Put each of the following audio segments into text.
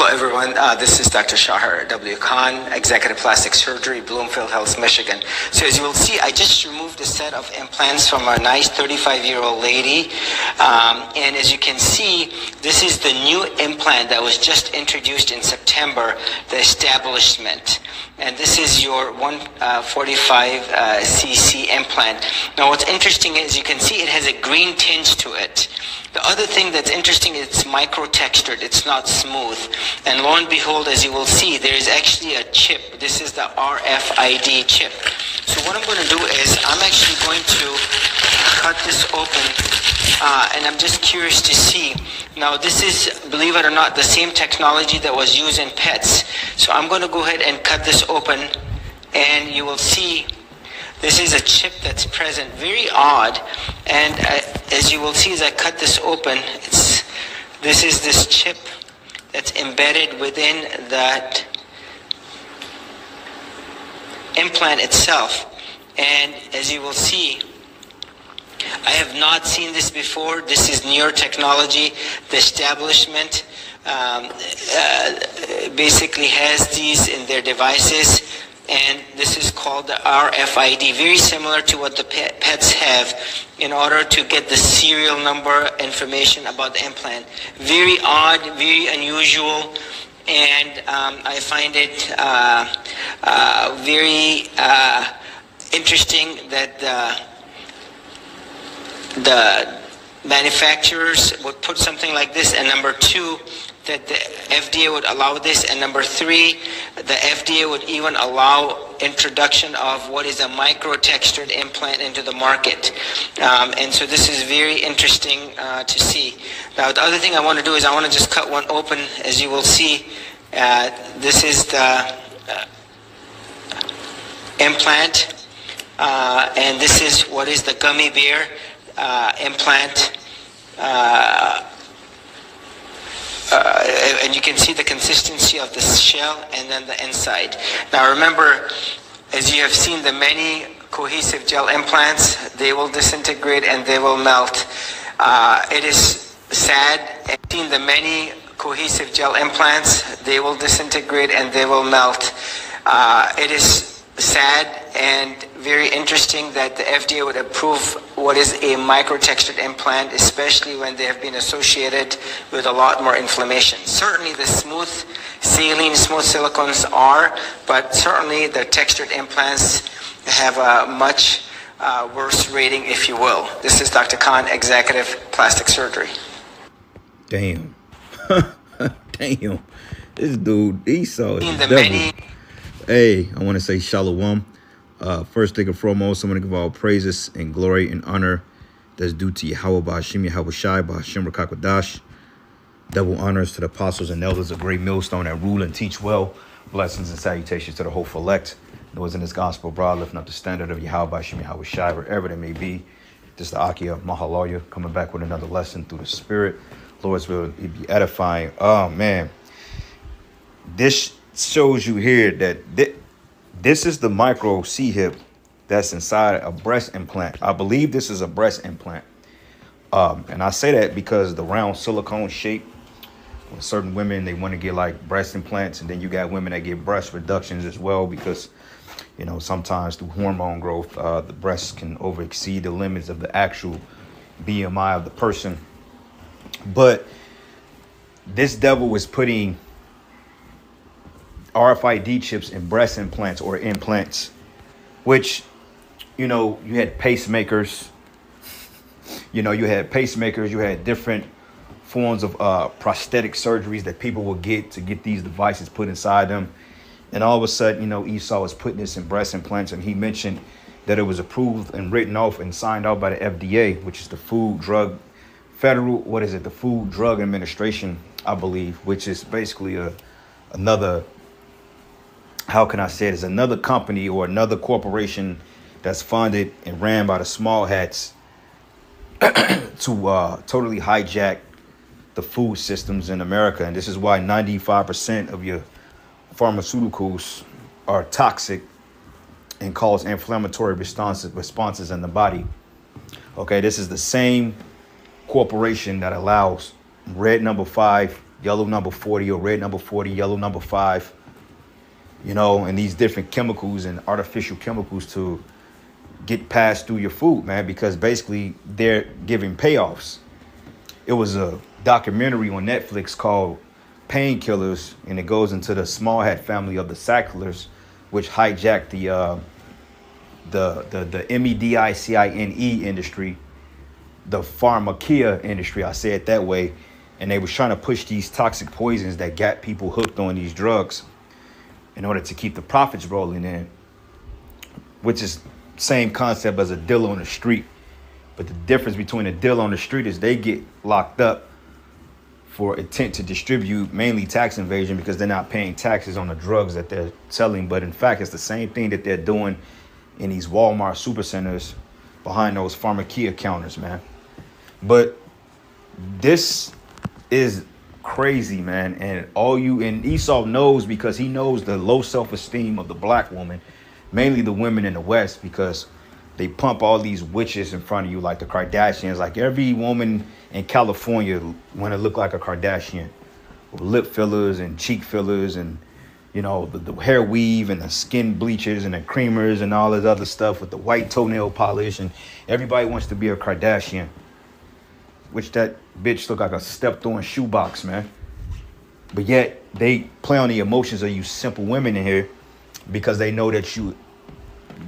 everyone. This is Dr. Shahar W. Khan, Executive Plastic Surgery, Bloomfield Hills, Michigan. So as you will see, I just removed a set of implants from a nice 35-year-old lady. And as you can see, this is the new implant that was just introduced in September, the Establishment. And this is your 145 cc implant. Now what's interesting is you can see it has a green tinge to it. The other thing that's interesting is it's micro-textured, it's not smooth. And lo and behold, as you will see, there is actually a chip. This is the RFID chip. So what I'm going to do is I'm actually going to cut this open, and I'm just curious to see. Now this is, believe it or not, the same technology that was used in pets. So I'm going to go ahead and cut this open, and you will see this is a chip that's present, very odd. And as you will see as I cut this open, this is this chip that's embedded within that implant itself. And as you will see, I have not seen this before. This is newer technology. The Establishment basically has these in their devices. And this is called the RFID, very similar to what the pets have in order to get the serial number information about the implant. Very odd, very unusual, and I find it very interesting that the manufacturers would put something like this, and number two, that the FDA would allow this, and number three, the FDA would even allow introduction of what is a micro-textured implant into the market. And so this is very interesting to see. Now the other thing I want to do is I want to just cut one open. As you will see, this is the implant, and this is what is the gummy bear implant. And you can see the consistency of the shell and then the inside. Now remember, as you have seen the many cohesive gel implants, they will disintegrate and they will melt. It is sad. I've seen the many cohesive gel implants, they will disintegrate and they will melt. It is sad and very interesting that the FDA would approve what is a micro-textured implant, especially when they have been associated with a lot more inflammation. Certainly the smooth saline, smooth silicones are, but certainly the textured implants have a much worse rating, if you will. This is Dr. Khan, Executive Plastic Surgery. Damn. Damn. This dude, Esau is the devil. Hey, I want to say shalom. First thing and foremost, I want to give all praises and glory and honor that's due to Yahweh Ba'ashim, Yahweh Shai, Ba'ashim Rakakwadash. Double honors to the apostles and elders of Great Millstone that rule and teach well. Blessings and salutations to the whole elect. Those in this gospel broad, lifting up the standard of Yahweh Ba'ashim, Yahweh Shai, wherever they may be. This is the Akia Mahaloya coming back with another lesson through the Spirit. Lord's will be edifying. Oh, man. This shows you here that this is the micro C-hip that's inside a breast implant. I believe this is a breast implant. And I say that because the round silicone shape, with certain women, they want to get like breast implants. And then you got women that get breast reductions as well because, you know, sometimes through hormone growth, the breasts can over exceed the limits of the actual BMI of the person. But this devil was putting RFID chips in breast implants or implants, which, you know, you had pacemakers, you had different forms of prosthetic surgeries that people will get to get these devices put inside them. And all of a sudden, you know, Esau was putting this in breast implants, and he mentioned that it was approved and written off and signed off by the FDA, which is the Food Drug Administration, I believe, which is basically another, how can I say it, is another company or another corporation that's funded and ran by the small hats to totally hijack the food systems in America. And this is why 95% of your pharmaceuticals are toxic and cause inflammatory responses in the body. Okay, this is the same corporation that allows red number 5 yellow number 40 or red number 40, yellow number 5, you know, and these different chemicals and artificial chemicals to get passed through your food, man, because basically they're giving payoffs. It was a documentary on Netflix called Painkillers, and it goes into the small hat family of the Sacklers, which hijacked the MEDICINE industry, the pharmacia industry, I say it that way, and they was trying to push these toxic poisons that got people hooked on these drugs in order to keep the profits rolling in, which is same concept as a dealer on the street. But the difference between a dealer on the street is they get locked up for intent to distribute, mainly tax evasion, because they're not paying taxes on the drugs that they're selling. But in fact, it's the same thing that they're doing in these Walmart supercenters behind those pharmacia counters, man. But this is crazy, man. And Esau knows, because he knows the low self-esteem of the black woman, mainly the women in the West, because they pump all these witches in front of you like the Kardashians. Like every woman in California want to look like a Kardashian, with lip fillers and cheek fillers and, you know, the hair weave and the skin bleachers and the creamers and all this other stuff with the white toenail polish. And everybody wants to be a Kardashian, which that bitch look like a stepped on shoebox, man. But yet they play on the emotions of you simple women in here, because they know that you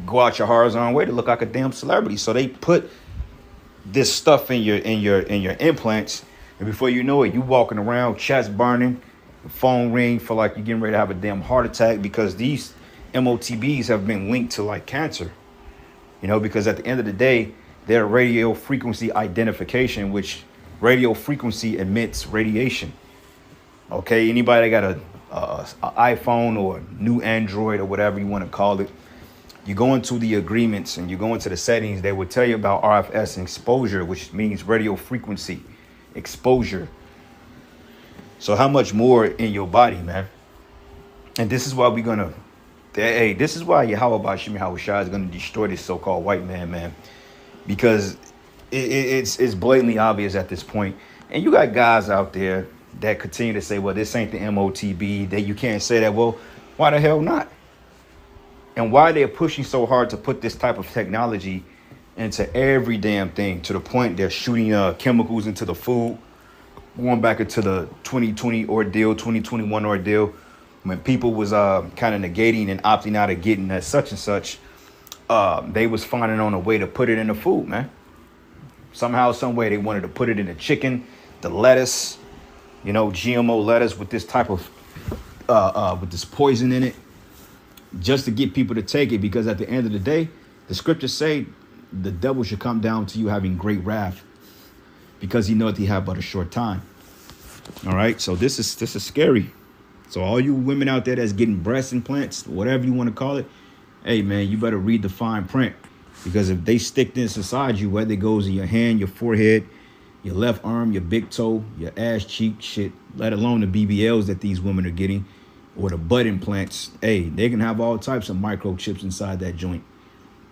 go out your horizontal way to look like a damn celebrity. So they put this stuff in your implants, and before you know it, you walking around, chest burning, the phone ring, feel like you're getting ready to have a damn heart attack, because these MOTBs have been linked to like cancer. You know, because at the end of the day, they're radio frequency identification, which radio frequency emits radiation. Okay, anybody that got a iPhone or new Android or whatever you want to call it, you go into the agreements and you go into the settings, they will tell you about RFS exposure, which means radio frequency exposure. So how much more in your body, man? And this is why this is why Yahweh Shimi Hawashai is going to destroy this so-called white man, because it's blatantly obvious at this point. And you got guys out there that continue to say, well, this ain't the MOTB, that you can't say that. Well, why the hell not? And why they're pushing so hard to put this type of technology into every damn thing, to the point they're shooting chemicals into the food, going back into the 2020 ordeal, 2021 ordeal, when people was kind of negating and opting out of getting that such and such, they was finding on a way to put it in the food, man. Somehow, some way, they wanted to put it in the chicken, the lettuce, you know, GMO lettuce with this type of, with this poison in it, just to get people to take it. Because at the end of the day, the scriptures say the devil should come down to you having great wrath, because he knows he have but a short time. All right, so this is scary. So all you women out there that's getting breast implants, whatever you want to call it, hey man, you better read the fine print, because if they stick this inside you, whether it goes in your hand, your forehead, your left arm, your big toe, your ass cheek, shit, let alone the BBLs that these women are getting, or the butt implants, hey, they can have all types of microchips inside that joint.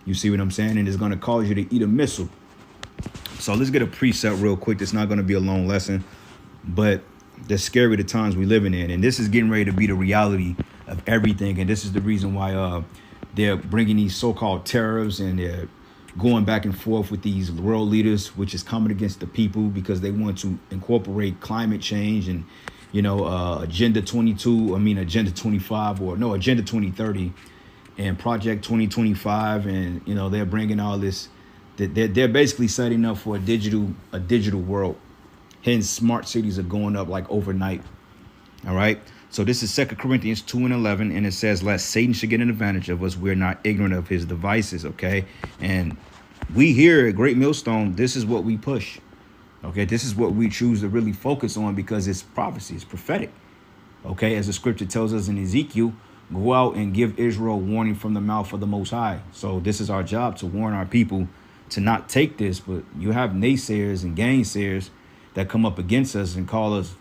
You see what I'm saying? And it's going to cause you to eat a missile. So let's get a precept real quick. It's not going to be a long lesson, but they're scary, the times we're living in. And this is getting ready to be the reality of everything. And this is the reason why they're bringing these so-called tariffs, and they're going back and forth with these world leaders, which is coming against the people, because they want to incorporate climate change and, you know, Agenda 25, or no, Agenda 2030 and Project 2025. And, you know, they're bringing all this. They're basically setting up for a digital world. Hence, smart cities are going up like overnight. All right. So this is 2 Corinthians 2:11, and it says, lest Satan should get an advantage of us, we're not ignorant of his devices. OK, and we here at Great Millstone, this is what we push. OK, this is what we choose to really focus on, because it's prophecy, it's prophetic. OK, as the scripture tells us in Ezekiel, go out and give Israel warning from the mouth of the Most High. So this is our job, to warn our people to not take this. But you have naysayers and gainsayers that come up against us and call us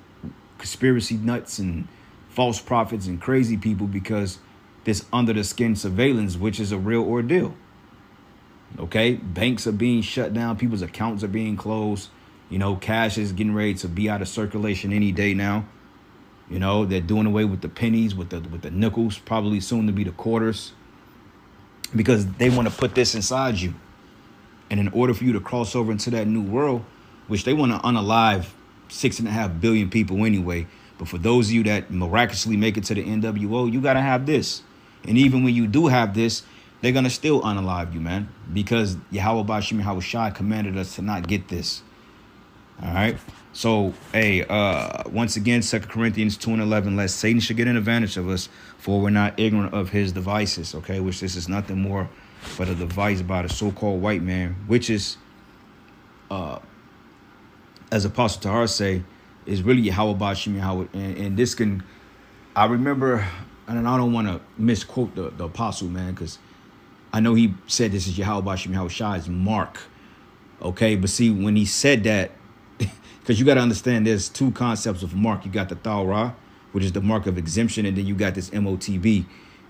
conspiracy nuts and false prophets and crazy people, because this under the skin surveillance, which is a real ordeal. OK, banks are being shut down. People's accounts are being closed. You know, cash is getting ready to be out of circulation any day now. You know, they're doing away with the pennies, with the nickels, probably soon to be the quarters, because they want to put this inside you. And in order for you to cross over into that new world, which they want to unalive 6.5 billion people anyway, but for those of you that miraculously make it to the NWO, you got to have this. And even when you do have this, they're going to still unalive you, man, because Yahweh Bashim Yahushai commanded us to not get this. All right. So, hey, once again, 2 Corinthians 2:11, lest Satan should get an advantage of us, for we're not ignorant of his devices, okay, which this is nothing more but a device by the so-called white man, which is, as Apostle Tahar say, is really Yahweh Bashim Yahweh. And this can, I remember, and I don't want to misquote the apostle, man, because I know he said this is Yahweh Bashim Yahushai's mark, okay? But see, when he said that, because you got to understand there's two concepts of mark. You got the Thawra, which is the mark of exemption, and then you got this MOTB.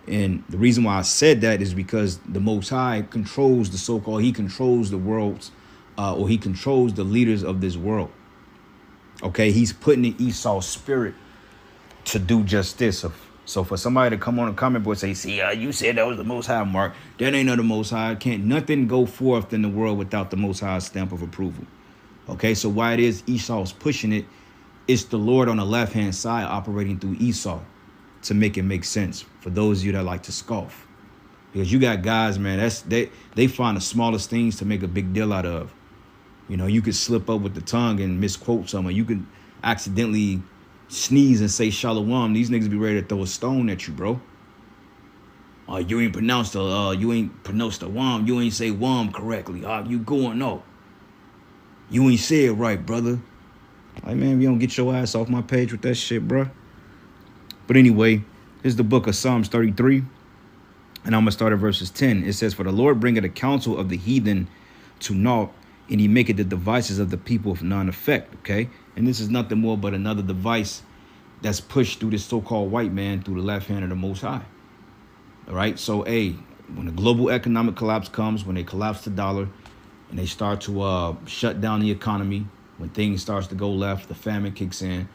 And the reason why I said that is because the Most High controls the so-called, he controls the world's, or he controls the leaders of this world. Okay, he's putting in Esau's spirit to do just this. So for somebody to come on a comment board and say, see, you said that was the Most High mark. That ain't of the Most High. Can't nothing go forth in the world without the Most High stamp of approval. Okay, so why it is Esau's pushing it, it's the Lord on the left-hand side operating through Esau to make it make sense for those of you that like to scoff. Because you got guys, man, they find the smallest things to make a big deal out of. You know, you could slip up with the tongue and misquote someone. You could accidentally sneeze and say shalom. These niggas be ready to throw a stone at you, bro. You ain't pronounced the wam. You ain't say wam correctly. You going up. You ain't say it right, brother. Like, man, if you don't get your ass off my page with that shit, bro. But anyway, here's the book of Psalms 33. And I'm going to start at verses 10. It says, for the Lord bringeth the counsel of the heathen to naught, and he maketh the devices of the people of none effect. Okay. And this is nothing more but another device that's pushed through this so-called white man through the left hand of the Most High. All right. So, hey, when the global economic collapse comes, when they collapse the dollar and they start to shut down the economy, when things starts to go left, the famine kicks in,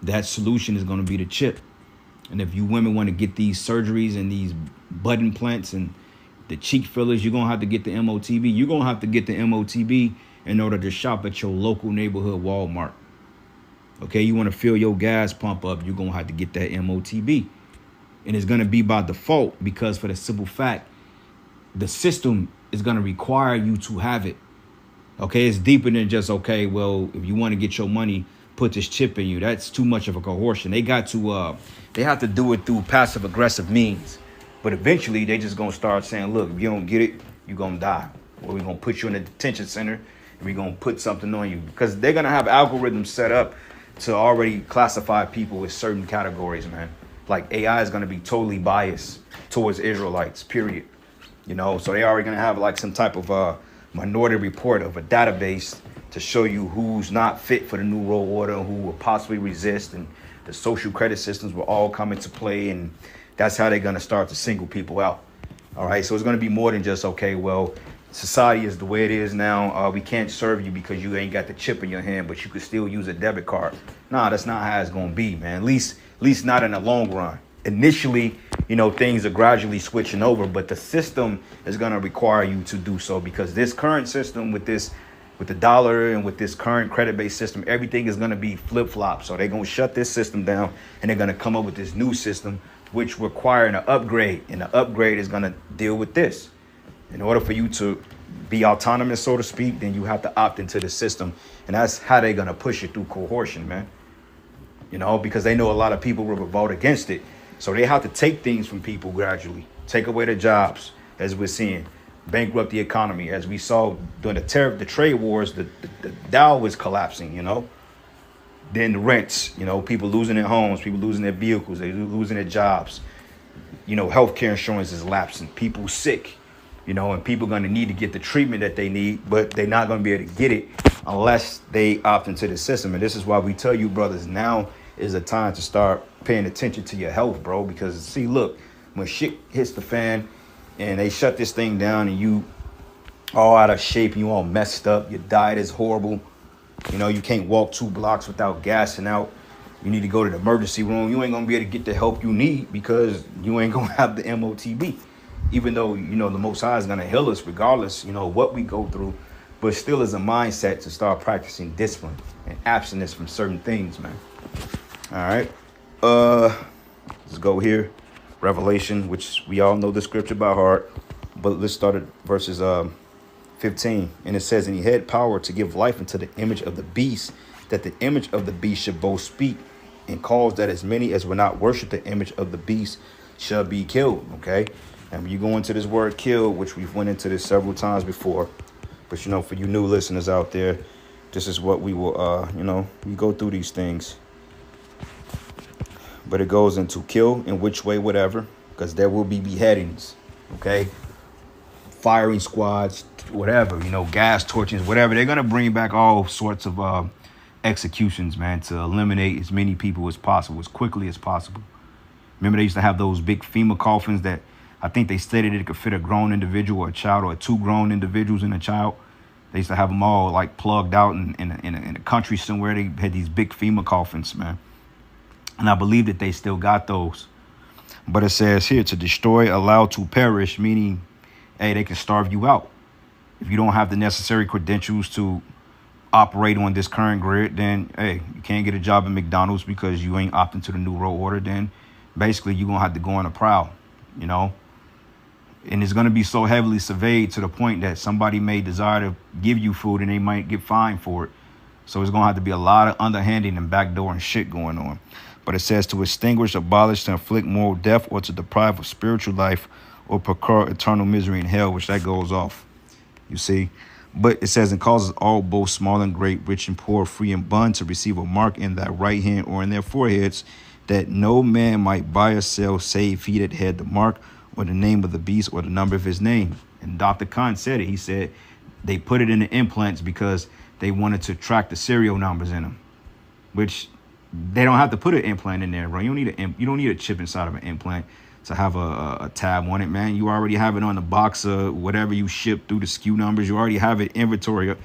that solution is going to be the chip. And if you women want to get these surgeries and these butt implants and the cheek fillers, you're going to have to get the MOTB. You're going to have to get the MOTB in order to shop at your local neighborhood Walmart. Okay, you want to fill your gas pump up, you're going to have to get that MOTB. And it's going to be by default because for the simple fact, the system is going to require you to have it. Okay, it's deeper than just, okay, well, if you want to get your money, put this chip in you. That's too much of a coercion. They got to, they have to do it through passive aggressive means. But eventually they just going to start saying, look, if you don't get it, you're going to die. Or we're going to put you in a detention center and we're going to put something on you. Because they're going to have algorithms set up to already classify people with certain categories, man. Like AI is going to be totally biased towards Israelites, period. You know, so they already going to have like some type of minority report of a database to show you who's not fit for the new world order, who will possibly resist, and the social credit systems will all come into play, and that's how they're going to start to single people out. All right, so it's going to be more than just, okay, well, society is the way it is now. We can't serve you because you ain't got the chip in your hand, but you could still use a debit card. Nah, that's not how it's going to be, man. At least not in the long run. Initially, you know, things are gradually switching over, but the system is going to require you to do so because this current system with the dollar and with this current credit-based system, everything is going to be flip-flop. So they're going to shut this system down and they're going to come up with this new system, which require an upgrade. And the upgrade is going to deal with this. In order for you to be autonomous, so to speak, then you have to opt into the system. And that's how they're going to push it through coercion, man. You know, because they know a lot of people will vote against it. So they have to take things from people gradually, take away their jobs, as we're seeing, bankrupt the economy. As we saw during the trade wars, the Dow was collapsing, you know. Then the rents, you know, people losing their homes, people losing their vehicles, they losing their jobs. You know, healthcare insurance is lapsing, people sick, you know, and people going to need to get the treatment that they need, but they're not going to be able to get it unless they opt into the system. And this is why we tell you, brothers, now is the time to start paying attention to your health, bro. Because, see, look, when shit hits the fan and they shut this thing down and you all out of shape, you all messed up, your diet is horrible, you know, you can't walk 2 blocks without gassing out, You need to go to the emergency room. You ain't gonna be able to get the help you need because you ain't gonna have the MOTB. Even though, you know, the Most High is gonna heal us regardless, you know, what we go through, but still is a mindset to start practicing discipline and abstinence from certain things, man. All right. Let's go here. Revelation, which we all know the scripture by heart, but let's start at verses 15. And it says, and he had power to give life unto the image of the beast, that the image of the beast should both speak and cause that as many as will not worship the image of the beast shall be killed. Okay. And when you go into this word kill, which we've went into this several times before, but you know, for you new listeners out there, this is what we will, you know, we go through these things. But it goes into kill in which way, whatever, because there will be beheadings, okay? Firing squads, whatever, you know, gas torches, whatever. They're going to bring back all sorts of executions, man, to eliminate as many people as possible, as quickly as possible. Remember, they used to have those big FEMA coffins that I think they stated it could fit a grown individual or a child or two grown individuals and a child. They used to have them all like plugged out in a country somewhere. They had these big FEMA coffins, man. And I believe that they still got those. But it says here, to destroy, allow to perish, meaning, hey, they can starve you out. If you don't have the necessary credentials to operate on this current grid, then, hey, you can't get a job at McDonald's because you ain't opting to the New World Order. Then basically you're going to have to go on a prowl, you know. And it's going to be so heavily surveyed to the point that somebody may desire to give you food and they might get fined for it. So it's going to have to be a lot of underhanding and backdoor and shit going on. But it says to extinguish, abolish, to inflict moral death, or to deprive of spiritual life, or procure eternal misery in hell, which that goes off. You see? But it says, and causes all, both small and great, rich and poor, free and bond, to receive a mark in their right hand or in their foreheads, that no man might buy or sell, save he that had the mark, or the name of the beast, or the number of his name. And Dr. Khan said it. He said they put it in the implants because they wanted to track the serial numbers in them, which they don't have to put an implant in there, bro. You don't need a chip inside of an implant to have a tab on it, man. You already have it on the box of whatever you ship through the SKU numbers. You already have it inventory.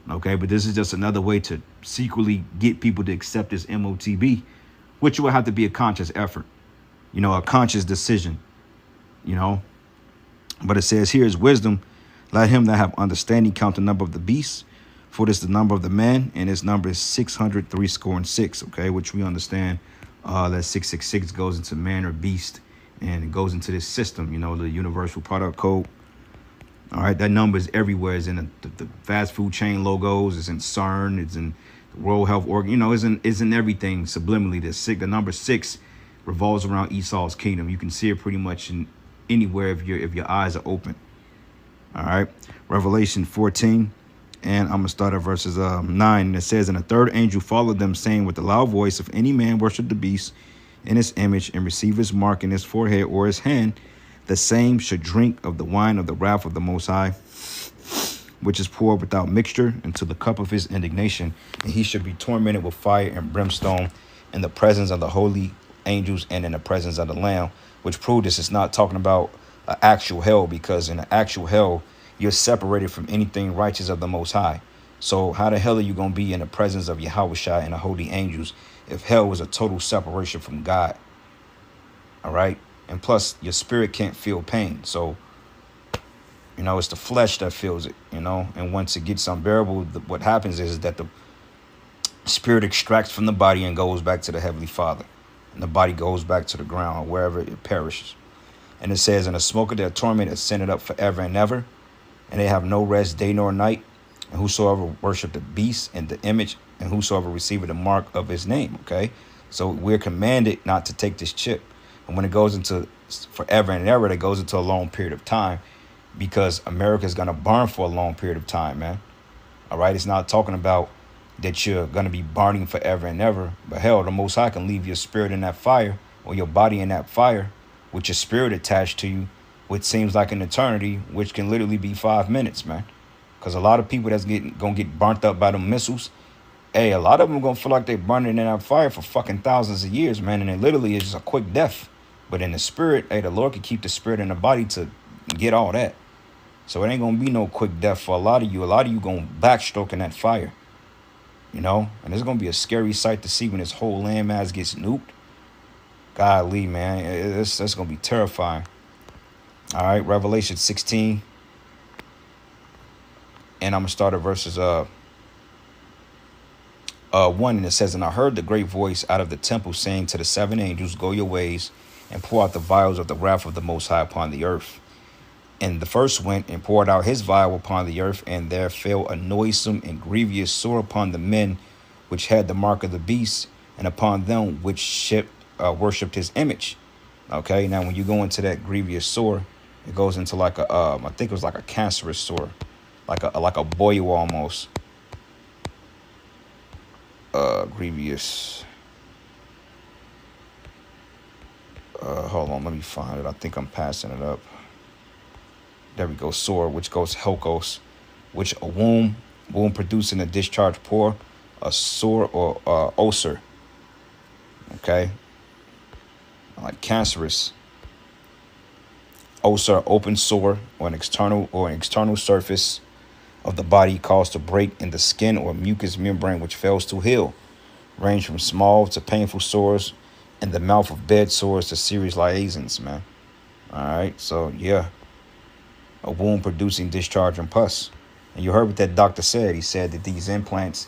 Okay, but this is just another way to secretly get people to accept this MOTB, which will have to be a conscious effort, you know, a conscious decision, you know. But it says here is wisdom. Let him that have understanding count the number of the beast, for this the number of the man, and his number is 666, okay, which we understand that 666 goes into man or beast, and it goes into this system, you know, the universal product code. All right, that number is everywhere. It's in the fast food chain logos, it's in CERN, it's in the World Health Organ, you know, it's in everything subliminally. The number 6 revolves around Esau's kingdom. You can see it pretty much in anywhere if your eyes are open. All right, Revelation 14. And I'm going to start at verses 9. And it says, and a third angel followed them, saying with a loud voice, if any man worship the beast in his image and receive his mark in his forehead or his hand, the same should drink of the wine of the wrath of the Most High, which is poured without mixture into the cup of his indignation. And he should be tormented with fire and brimstone in the presence of the holy angels and in the presence of the Lamb, which proved this is not talking about an actual hell, because in an actual hell, you're separated from anything righteous of the Most High. So how the hell are you going to be in the presence of Yahushua and the holy angels if hell was a total separation from God? All right. And plus, your spirit can't feel pain. So, you know, it's the flesh that feels it, you know. And once it gets unbearable, what happens is that the spirit extracts from the body and goes back to the Heavenly Father. And the body goes back to the ground, wherever it perishes. And it says, and the smoke of their torment is sent up forever and ever. And they have no rest day nor night. And whosoever worship the beast and the image, and whosoever receiveth the mark of his name. Okay. So we're commanded not to take this chip. And when it goes into forever and ever, it goes into a long period of time, because America is going to burn for a long period of time, man. All right. It's not talking about that you're going to be burning forever and ever. But hell, the Most High can leave your spirit in that fire, or your body in that fire, with your spirit attached to you, which seems like an eternity, which can literally be 5 minutes, man. Because a lot of people that's gonna get burnt up by the missiles, hey, a lot of them are gonna feel like they're burning in that fire for fucking thousands of years, man. And it literally is just a quick death. But in the spirit, hey, the Lord can keep the spirit in the body to get all that. So it ain't gonna be no quick death for a lot of you. A lot of you gonna backstroke in that fire. You know, and it's going to be a scary sight to see when this whole landmass gets nuked. Golly, man, that's going to be terrifying. All right, Revelation 16. And I'm going to start at verses 1, and it says, "And I heard the great voice out of the temple saying to the 7 angels, Go your ways, and pour out the vials of the wrath of the Most High upon the earth. And the first went and poured out his vial upon the earth, and there fell a noisome and grievous sore upon the men which had the mark of the beast, and upon them which worshipped his image." Okay, now when you go into that grievous sore, it goes into like a, I think it was like a cancerous sore, like a boil almost. Grievous. Hold on, let me find it. I think I'm passing it up. There we go. Sore, which goes helkos, which a womb producing a discharge pour, a sore or ulcer. Okay, like cancerous. Ulcer, open sore, or an external surface of the body caused to break in the skin or mucous membrane which fails to heal. Range from small to painful sores in the mouth of bed sores to serious liaisons, man. All right, so yeah, a wound producing discharge and pus. And you heard what that doctor said. He said that these implants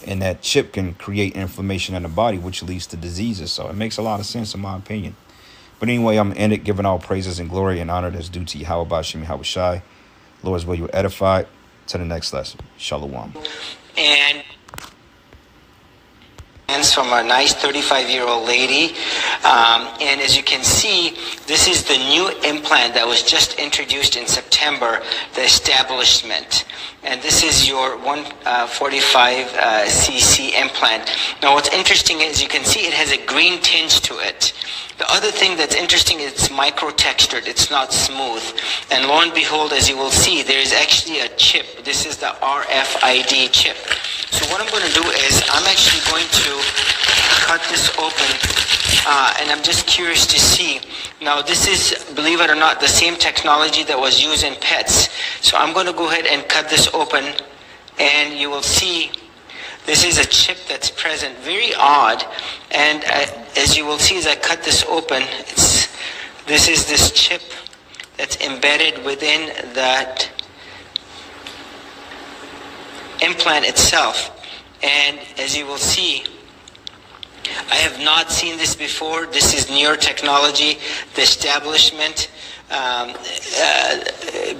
and that chip can create inflammation in the body, which leads to diseases. So it makes a lot of sense in my opinion. But anyway, I'm in it, giving all praises and glory and honor that's due to Yahweh Bashim Yahweh Shai. Lord's will you edified. To the next lesson. Shalom. And from a nice 35-year-old lady. And as you can see, this is the new implant that was just introduced in September, the establishment. And this is your 145 cc implant. Now what's interesting is you can see it has a green tinge to it. The other thing that's interesting is it's micro-textured. It's not smooth. And lo and behold, as you will see, there is actually a chip. This is the RFID chip. So what I'm going to do is I'm actually going to cut this open. And I'm just curious to see. Now this is, believe it or not, the same technology that was used in pets. So I'm going to go ahead and cut this open. And you will see this is a chip that's present, very odd. And as you will see as I cut this open, this is this chip that's embedded within that implant itself. And as you will see, I have not seen this before. This is newer technology. The establishment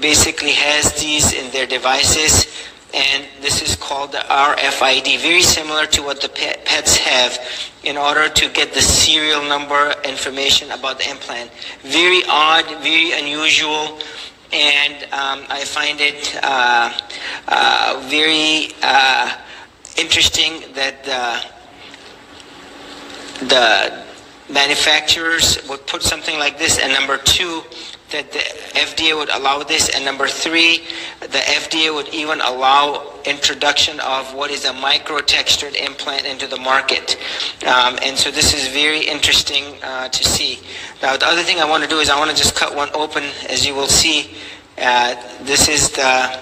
basically has these in their devices. And this is called the RFID, very similar to what the pets have in order to get the serial number information about the implant. Very odd, very unusual, and I find it very interesting that the manufacturers would put something like this, and number two, that the FDA would allow this, and number three, the FDA would even allow introduction of what is a micro-textured implant into the market. And so this is very interesting to see. Now the other thing I want to do is I want to just cut one open. As you will see, this is the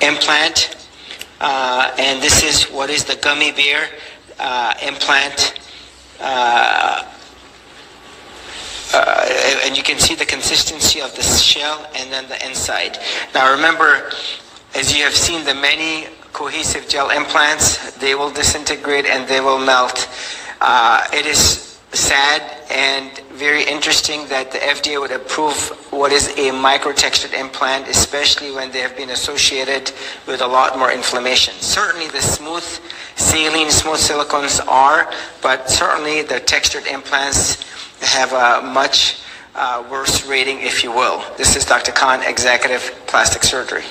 implant, and this is what is the gummy bear implant. And you can see the consistency of the shell and then the inside. Now remember, as you have seen the many cohesive gel implants, they will disintegrate and they will melt. It is sad and very interesting that the FDA would approve what is a micro-textured implant, especially when they have been associated with a lot more inflammation. Certainly the smooth saline, smooth silicones are, but certainly the textured implants have a much worse rating, if you will. This is Dr. Khan, Executive Plastic Surgery.